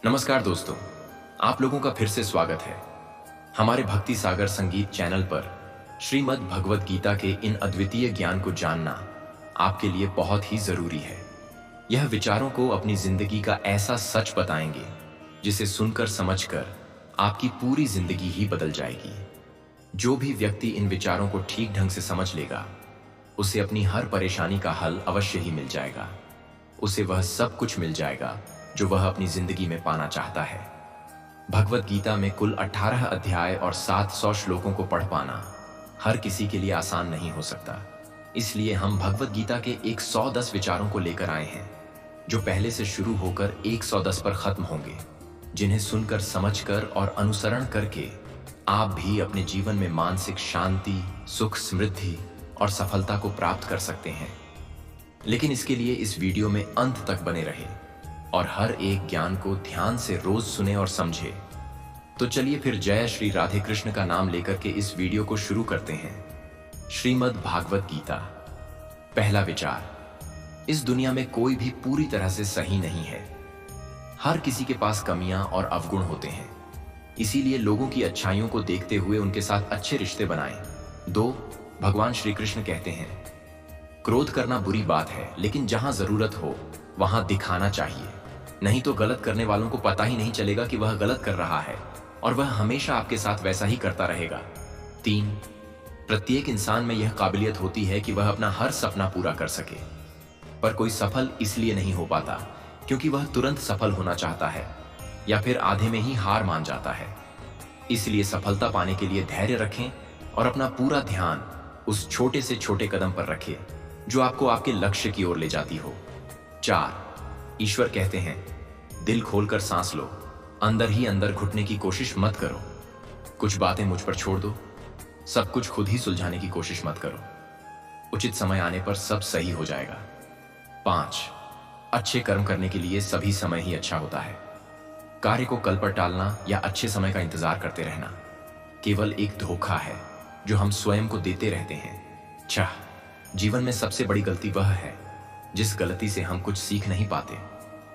नमस्कार दोस्तों, आप लोगों का फिर से स्वागत है हमारे भक्ति सागर संगीत चैनल पर। श्रीमद् भगवत गीता के इन अद्वितीय ज्ञान को जानना आपके लिए बहुत ही जरूरी है। यह विचारों को अपनी जिंदगी का ऐसा सच बताएंगे जिसे सुनकर समझकर आपकी पूरी जिंदगी ही बदल जाएगी। जो भी व्यक्ति इन विचारों को ठीक ढंग से समझ लेगा उसे अपनी हर परेशानी का हल अवश्य ही मिल जाएगा। उसे वह सब कुछ मिल जाएगा जो वह अपनी जिंदगी में पाना चाहता है। भगवत गीता में कुल 18 अध्याय और 700 श्लोकों को पढ़ पाना हर किसी के लिए आसान नहीं हो सकता। इसलिए हम भगवत गीता के 110 विचारों को लेकर आए हैं जो पहले से शुरू होकर 110 पर खत्म होंगे, जिन्हें सुनकर, समझकर और अनुसरण करके आप भी अपने जीवन में मानसिक शांति, सुख, समृद्धि और सफलता को प्राप्त कर सकते हैं। लेकिन इसके लिए इस वीडियो में अंत तक बने रहे और हर एक ज्ञान को ध्यान से रोज सुने और समझे। तो चलिए फिर जय श्री राधे कृष्ण का नाम लेकर के इस वीडियो को शुरू करते हैं। श्रीमद् भागवत गीता। पहला विचार, इस दुनिया में कोई भी पूरी तरह से सही नहीं है। हर किसी के पास कमियां और अवगुण होते हैं। इसीलिए लोगों की अच्छाइयों को देखते हुए उनके साथ अच्छे रिश्ते बनाएं। 2, भगवान श्री कृष्ण कहते हैं, क्रोध करना बुरी बात है, लेकिन जहां जरूरत हो वहां दिखाना चाहिए। नहीं तो गलत करने वालों को पता ही नहीं चलेगा कि वह गलत कर रहा है और वह हमेशा आपके साथ वैसा ही करता रहेगा। 3, प्रत्येक इंसान में यह काबिलियत होती है कि वह अपना हर सपना पूरा कर सके, पर कोई सफल इसलिए नहीं हो पाता क्योंकि वह तुरंत सफल होना चाहता है या फिर आधे में ही हार मान जाता है। इसलिए सफलता पाने के लिए धैर्य रखें और अपना पूरा ध्यान उस छोटे से छोटे कदम पर रखें जो आपको आपके लक्ष्य की ओर ले जाती हो। 4, ईश्वर कहते हैं, दिल खोलकर सांस लो, अंदर ही अंदर घुटने की कोशिश मत करो। कुछ बातें मुझ पर छोड़ दो, सब कुछ खुद ही सुलझाने की कोशिश मत करो। उचित समय आने पर सब सही हो जाएगा। 5, अच्छे कर्म करने के लिए सभी समय ही अच्छा होता है। कार्य को कल पर टालना या अच्छे समय का इंतजार करते रहना केवल एक धोखा है जो हम स्वयं को देते रहते हैं। 6, जीवन में सबसे बड़ी गलती वह है जिस गलती से हम कुछ सीख नहीं पाते।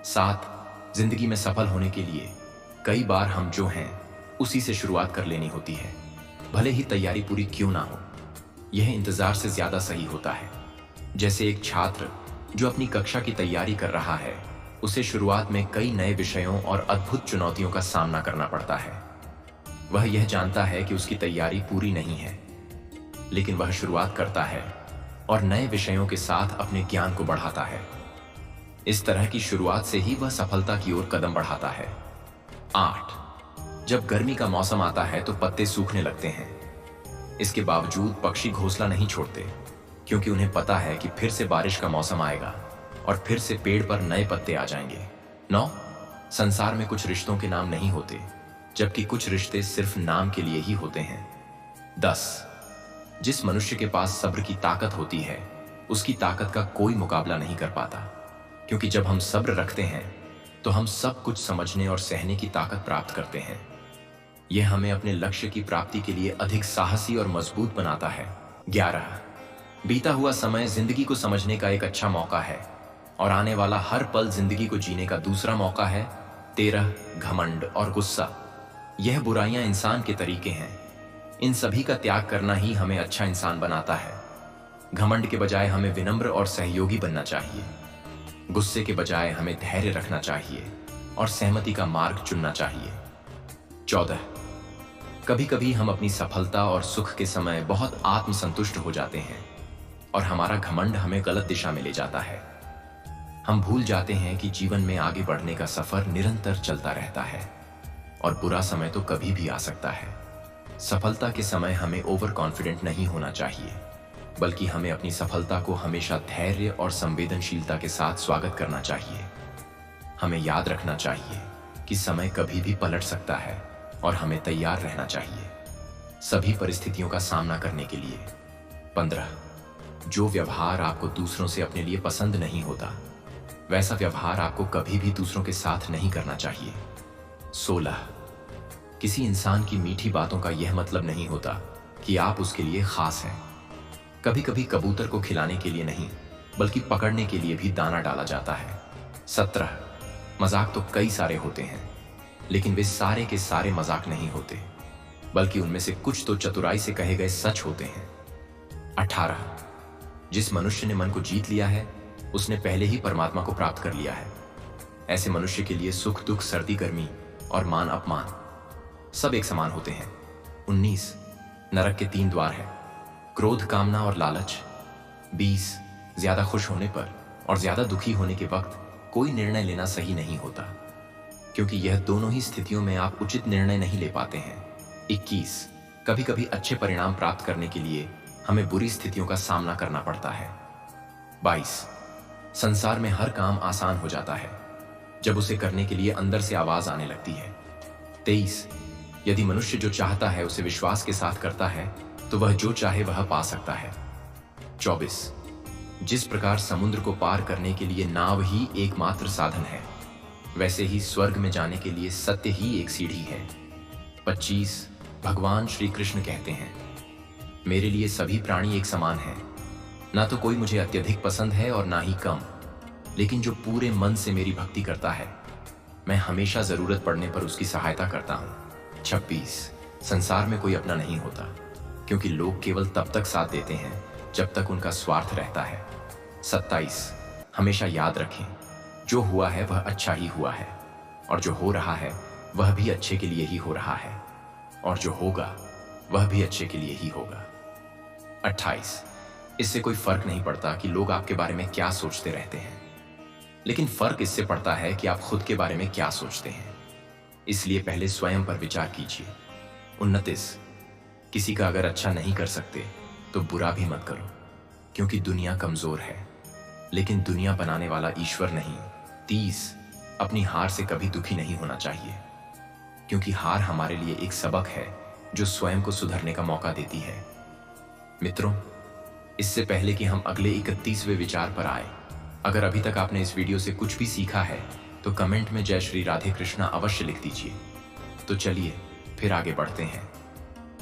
7, जिंदगी में सफल होने के लिए कई बार हम जो हैं उसी से शुरुआत कर लेनी होती है, भले ही तैयारी पूरी क्यों ना हो। यह इंतजार से ज्यादा सही होता है। जैसे एक छात्र जो अपनी कक्षा की तैयारी कर रहा है, उसे शुरुआत में कई नए विषयों और अद्भुत चुनौतियों का सामना करना पड़ता है। वह यह जानता है कि उसकी तैयारी पूरी नहीं है, लेकिन वह शुरुआत करता है और नए विषयों के साथ अपने ज्ञान को बढ़ाता है। इस तरह की शुरुआत से ही वह सफलता की ओर कदम बढ़ाता है। 8, जब गर्मी का मौसम आता है तो पत्ते सूखने लगते हैं। इसके बावजूद पक्षी घोंसला नहीं छोड़ते क्योंकि उन्हें पता है कि फिर से बारिश का मौसम आएगा और फिर से पेड़ पर नए पत्ते आ जाएंगे। 9, संसार में कुछ रिश्तों के नाम नहीं होते, जबकि कुछ रिश्ते सिर्फ नाम के लिए ही होते हैं। 10, जिस मनुष्य के पास सब्र की ताकत होती है उसकी ताकत का कोई मुकाबला नहीं कर पाता, क्योंकि जब हम सब्र रखते हैं तो हम सब कुछ समझने और सहने की ताकत प्राप्त करते हैं। यह हमें अपने लक्ष्य की प्राप्ति के लिए अधिक साहसी और मजबूत बनाता है। 11, बीता हुआ समय जिंदगी को समझने का एक अच्छा मौका है और आने वाला हर पल जिंदगी को जीने का दूसरा मौका है। 13, घमंड और गुस्सा, यह बुराइयां इंसान के तरीके हैं। इन सभी का त्याग करना ही हमें अच्छा इंसान बनाता है। घमंड के बजाय हमें विनम्र और सहयोगी बनना चाहिए। गुस्से के बजाय हमें धैर्य रखना चाहिए और सहमति का मार्ग चुनना चाहिए। 14, कभी कभी हम अपनी सफलता और सुख के समय बहुत आत्मसंतुष्ट हो जाते हैं और हमारा घमंड हमें गलत दिशा में ले जाता है। हम भूल जाते हैं कि जीवन में आगे बढ़ने का सफर निरंतर चलता रहता है और बुरा समय तो कभी भी आ सकता है। सफलता के समय हमें ओवर कॉन्फिडेंट नहीं होना चाहिए, बल्कि हमें अपनी सफलता को हमेशा धैर्य और संवेदनशीलता के साथ स्वागत करना चाहिए। हमें याद रखना चाहिए कि समय कभी भी पलट सकता है और हमें तैयार रहना चाहिए सभी परिस्थितियों का सामना करने के लिए। 15, जो व्यवहार आपको दूसरों से अपने लिए पसंद नहीं होता, वैसा व्यवहार आपको कभी भी दूसरों के साथ नहीं करना चाहिए। 16, किसी इंसान की मीठी बातों का यह मतलब नहीं होता कि आप उसके लिए खास हैं। कभी कभी कबूतर को खिलाने के लिए नहीं, बल्कि पकड़ने के लिए भी दाना डाला जाता है। 17, मजाक तो कई सारे होते हैं, लेकिन वे सारे के सारे मजाक नहीं होते, बल्कि उनमें से कुछ तो चतुराई से कहे गए सच होते हैं। 18 जिस मनुष्य ने मन को जीत लिया है उसने पहले ही परमात्मा को प्राप्त कर लिया है। ऐसे मनुष्य के लिए सुख दुख, सर्दी गर्मी और मान अपमान सब एक समान होते हैं। 19 नरक के 3 द्वार है, क्रोध, कामना और लालच। 20 ज्यादा खुश होने पर और ज्यादा दुखी होने के वक्त कोई निर्णय लेना सही नहीं होता, क्योंकि यह दोनों ही स्थितियों में आप उचित निर्णय नहीं ले पाते हैं। 21 कभी कभी अच्छे परिणाम प्राप्त करने के लिए हमें बुरी स्थितियों का सामना करना पड़ता है। 22 संसार में हर काम आसान हो जाता है जब उसे करने के लिए अंदर से आवाज आने लगती है। 23 यदि मनुष्य जो चाहता है उसे विश्वास के साथ करता है तो वह जो चाहे वह पा सकता है। 24 जिस प्रकार समुद्र को पार करने के लिए नाव ही एकमात्र साधन है, वैसे ही स्वर्ग में जाने के लिए सत्य ही एक सीढ़ी है। 25 भगवान श्री कृष्ण कहते हैं, मेरे लिए सभी प्राणी एक समान हैं, ना तो कोई मुझे अत्यधिक पसंद है और ना ही कम, लेकिन जो पूरे मन से मेरी भक्ति करता है मैं हमेशा जरूरत पड़ने पर उसकी सहायता करता हूं। 26 संसार में कोई अपना नहीं होता, क्योंकि लोग केवल तब तक साथ देते हैं जब तक उनका स्वार्थ रहता है। 27 हमेशा याद रखें, जो हुआ है वह अच्छा ही हुआ है, और जो हो रहा है वह भी अच्छे के लिए ही हो रहा है, और जो होगा वह भी अच्छे के लिए ही होगा। 28 इससे कोई फर्क नहीं पड़ता कि लोग आपके बारे में क्या सोचते रहते हैं, लेकिन फर्क इससे पड़ता है कि आप खुद के बारे में क्या सोचते हैं। इसलिए पहले स्वयं पर विचार कीजिए। 29 किसी का अगर अच्छा नहीं कर सकते तो बुरा भी मत करो, क्योंकि दुनिया कमजोर है, लेकिन दुनिया बनाने वाला ईश्वर नहीं। 30 अपनी हार से कभी दुखी नहीं होना चाहिए, क्योंकि हार हमारे लिए एक सबक है जो स्वयं को सुधरने का मौका देती है। मित्रों, इससे पहले कि हम अगले 31वें विचार पर आए, अगर अभी तक आपने इस वीडियो से कुछ भी सीखा है तो कमेंट में जय श्री राधे कृष्णा अवश्य लिख दीजिए। तो चलिए फिर आगे बढ़ते हैं।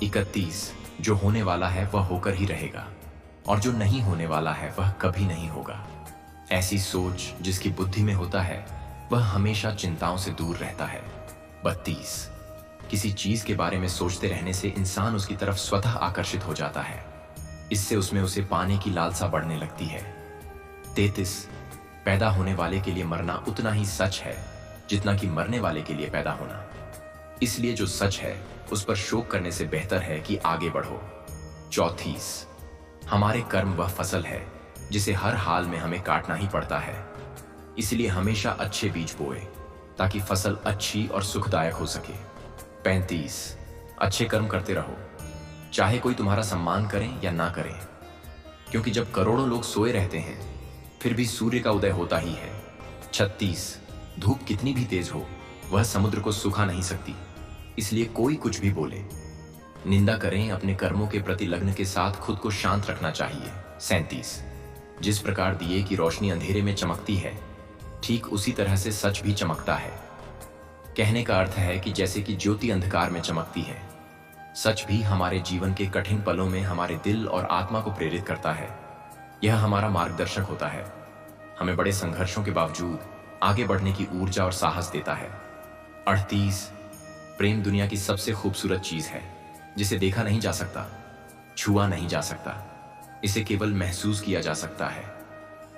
31 जो होने वाला है वह होकर ही रहेगा, और जो नहीं होने वाला है वह कभी नहीं होगा। ऐसी सोच जिसकी बुद्धि में होता है वह हमेशा चिंताओं से दूर रहता है। 32 किसी चीज के बारे में सोचते रहने से इंसान उसकी तरफ स्वतः आकर्षित हो जाता है, इससे उसमें उसे पाने की लालसा बढ़ने लगती है। 33 पैदा होने वाले के लिए मरना उतना ही सच है जितना कि मरने वाले के लिए पैदा होना, इसलिए जो सच है उस पर शोक करने से बेहतर है कि आगे बढ़ो। 34 हमारे कर्म वह फसल है जिसे हर हाल में हमें काटना ही पड़ता है, इसलिए हमेशा अच्छे बीज बोए ताकि फसल अच्छी और सुखदायक हो सके। 35 अच्छे कर्म करते रहो, चाहे कोई तुम्हारा सम्मान करें या ना करें, क्योंकि जब करोड़ों लोग सोए रहते हैं फिर भी सूर्य का उदय होता ही है। 36 धूप कितनी भी तेज हो वह समुद्र को सुखा नहीं सकती, इसलिए कोई कुछ भी बोले, निंदा करें, अपने कर्मों के प्रति लग्न के साथ खुद को शांत रखना चाहिए। 37 जिस प्रकार दिए की रोशनी अंधेरे में चमकती है, ठीक उसी तरह से सच भी चमकता है। कहने का अर्थ है कि जैसे कि ज्योति अंधकार में चमकती है, सच भी हमारे जीवन के कठिन पलों में हमारे दिल और आत्मा को प्रेरित करता है। यह हमारा मार्गदर्शक होता है, हमें बड़े संघर्षों के बावजूद आगे बढ़ने की ऊर्जा और साहस देता है। 38 प्रेम दुनिया की सबसे खूबसूरत चीज है, जिसे देखा नहीं जा सकता, छुआ नहीं जा सकता, इसे केवल महसूस किया जा सकता है,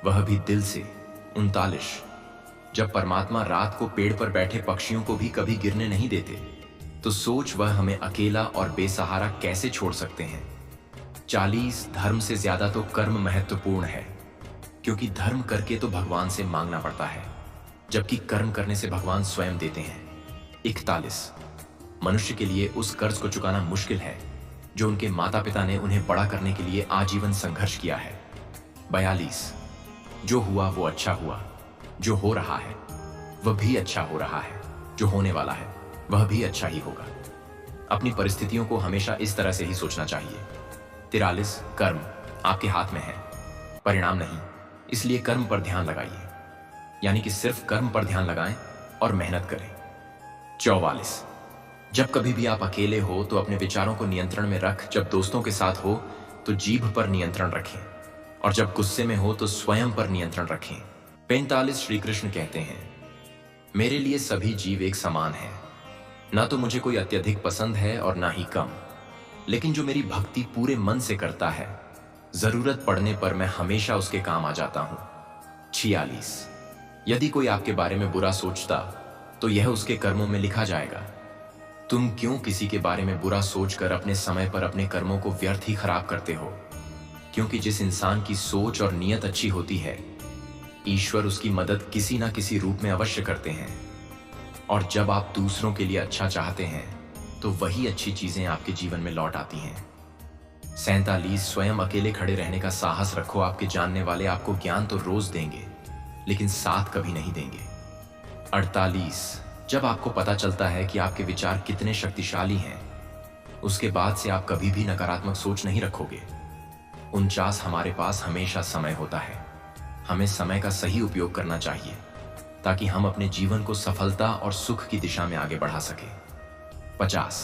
वह भी दिल से। 39 जब परमात्मा रात को पेड़ पर बैठे पक्षियों को भी कभी गिरने नहीं देते, तो सोच वह हमें अकेला और बेसहारा कैसे छोड़ सकते हैं। 40 धर्म से ज्यादा तो कर्म महत्वपूर्ण है, क्योंकि धर्म करके तो भगवान से मांगना पड़ता है, जबकि कर्म करने से भगवान स्वयं देते हैं। 41 मनुष्य के लिए उस कर्ज को चुकाना मुश्किल है जो उनके माता पिता ने उन्हें बड़ा करने के लिए आजीवन संघर्ष किया है। 42 जो हुआ वो अच्छा हुआ, जो हो रहा है वह भी अच्छा हो रहा है, जो होने वाला है वह भी अच्छा ही होगा। अपनी परिस्थितियों को हमेशा इस तरह से ही सोचना चाहिए। 43 कर्म आपके हाथ में है, परिणाम नहीं, इसलिए कर्म पर ध्यान लगाइए, यानी कि सिर्फ कर्म पर ध्यान लगाएं और मेहनत करें। 44 जब कभी भी आप अकेले हो तो अपने विचारों को नियंत्रण में रख, जब दोस्तों के साथ हो तो जीभ पर नियंत्रण रखें, और जब गुस्से में हो तो स्वयं पर नियंत्रण रखें। 45 श्री कृष्ण कहते हैं, मेरे लिए सभी जीव एक समान हैं, ना तो मुझे कोई अत्यधिक पसंद है और ना ही कम, लेकिन जो मेरी भक्ति पूरे मन से करता है, जरूरत पड़ने पर मैं हमेशा उसके काम आ जाता हूं। 46। यदि कोई आपके बारे में बुरा सोचता तो यह उसके कर्मों में लिखा जाएगा। तुम क्यों किसी के बारे में बुरा सोचकर अपने समय पर अपने कर्मों को व्यर्थ ही खराब करते हो? क्योंकि जिस इंसान की सोच और नीयत अच्छी होती है, ईश्वर उसकी मदद किसी ना किसी रूप में अवश्य करते हैं। और जब आप दूसरों के लिए अच्छा चाहते हैं तो वही अच्छी चीजें आपके जीवन में लौट आती हैं। 47। स्वयं अकेले खड़े रहने का साहस रखो। आपके जानने वाले आपको ज्ञान तो रोज देंगे, लेकिन साथ कभी नहीं देंगे। 48। जब आपको पता चलता है कि आपके विचार कितने शक्तिशाली हैं, उसके बाद से आप कभी भी नकारात्मक सोच नहीं रखोगे। 49। हमारे पास हमेशा समय होता है। हमें समय का सही उपयोग करना चाहिए ताकि हम अपने जीवन को सफलता और सुख की दिशा में आगे बढ़ा सके। 50।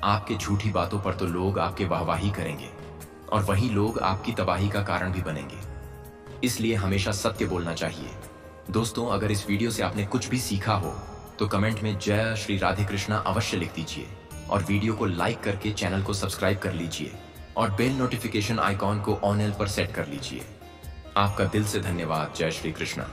आपके झूठी बातों पर तो लोग आपके वाहवाही करेंगे और वही लोग आपकी तबाही का कारण भी बनेंगे, इसलिए हमेशा सत्य बोलना चाहिए। दोस्तों, अगर इस वीडियो से आपने कुछ भी सीखा हो तो कमेंट में जय श्री राधे कृष्णा अवश्य लिख दीजिए और वीडियो को लाइक करके चैनल को सब्सक्राइब कर लीजिए और बेल नोटिफिकेशन आइकॉन को ऑन एल पर सेट कर लीजिए। आपका दिल से धन्यवाद। जय श्री कृष्णा।